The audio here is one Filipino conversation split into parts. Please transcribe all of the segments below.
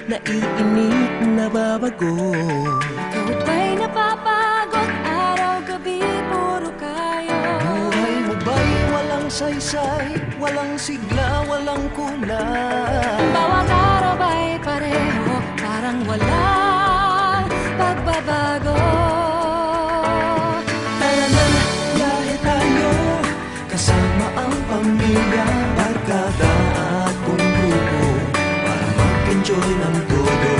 naiinip, nababago. Ikaw at ba'y napapagod? Araw-gabi, puro kayo. Buhay mo ba'y walang saysay, walang sigla, walang kulay? Bawat araw ba'y pareho, parang walang pagbabago? Tara na, biyahe tayo, kasama ang pamilya, barkada at buong grupo, para mag-enjoy ng todo.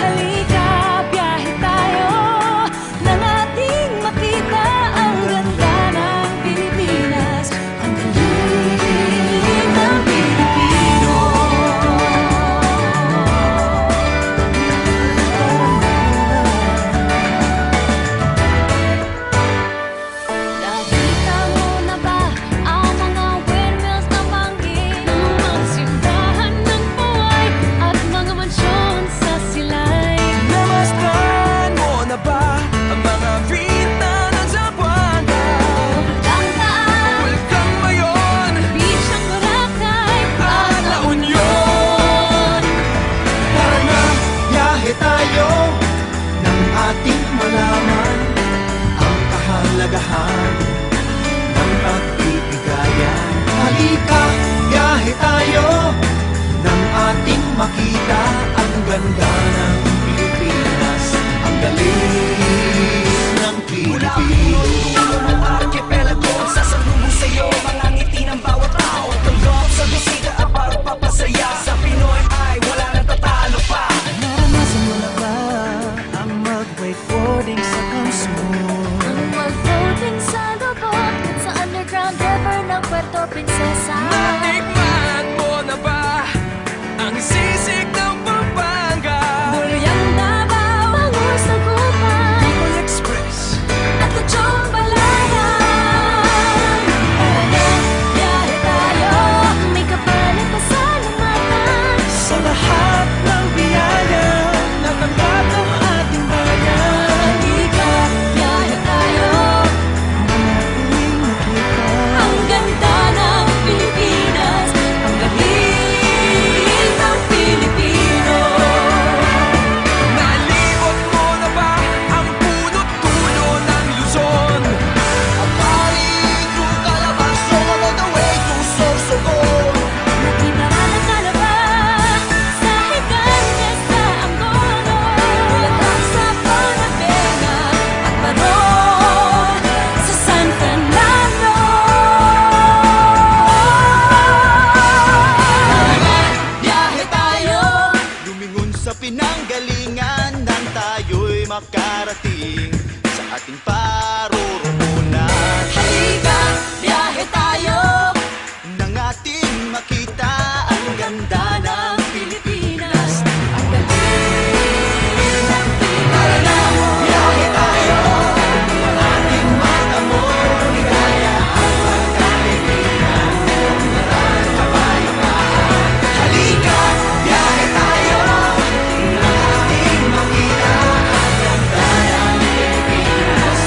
Halika, biyahe tayo, nang ating makita ang ganda ng Pilipinas, ang galing ng Pilipino. Nakita mo na ba ang mga windmills na manggil, mga simbahan ng buhay at mga mansyon sa silay? Namastan mo na ba ang mga vita ng Zamboanga? Tandaan, Bulkang Mayon beach ng Boracay at La Union. Tara na, biyahe tayo, nang ating malaman ang kahalagahan ng pagbibigayan. Halika, biyahe tayo, nang ating makita ang ganda ng Pilipinas, ang galing ng Pilipino. Ng archipelago, sasalubong sa'yo, mga ngiti ng bawat tao. Tanggap sa bisita at pagpapasaya, sa Pinoy ay wala nang tatalo pa. Naranasan mo na ba ang mag-wakeboarding sa Kamsur? ang mag-floating sa lubot at sa underground river ng Puerto Princesa. Natikman mo na ba ang sisig ng Pampanga? Bulyang Davao, Bangus na Gupan Bicol Express at Lechon Balayan. Tara na, biyahe tayo, may kapalit pa sa lamatan. sa lahat ng biyaya na tanggap ng ating bayan. Halika, biyahe tayo, Ating makita ang ganda ng Pilipinas, ang galing ng Pilipino. Nalibot mo na ba ang punot dulo ng Luzon? Ang Parigo, Calabarzon, all the way to Sorsogon. Nakita ka na ba sa Higantes sa Angono? Bulacan sa Ponabena at Baron sa San Fernando. Tara na, biyahe tayo, Lumingon sa pinanggalingan nang tayo'y makarating sa ating paroroonan. halika, biyahe tayo, Nang ating makita ang ganda ng Pilipinas, ang galing ng Tara na, biyahe tayo, ating matamor, ligaya ang pagkaibigan, naran kabayo ka. Halika, biyahe tayo, nang ating makita ang ganda ng Pilipinas.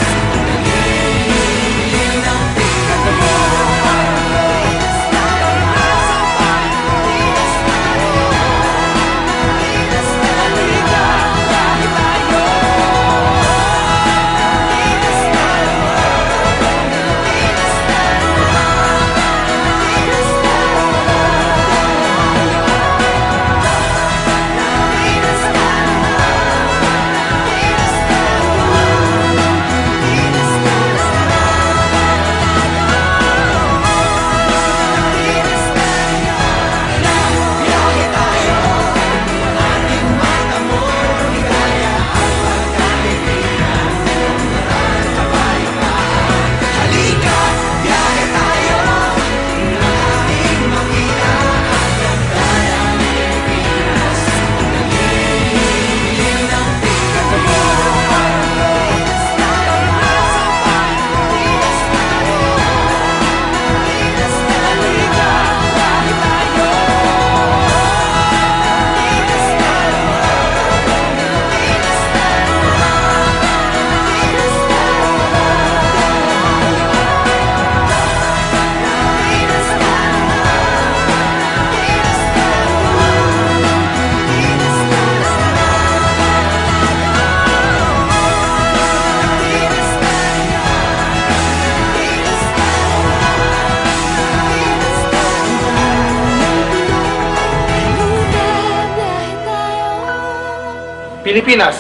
Pilipinas.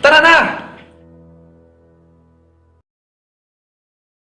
Tara na!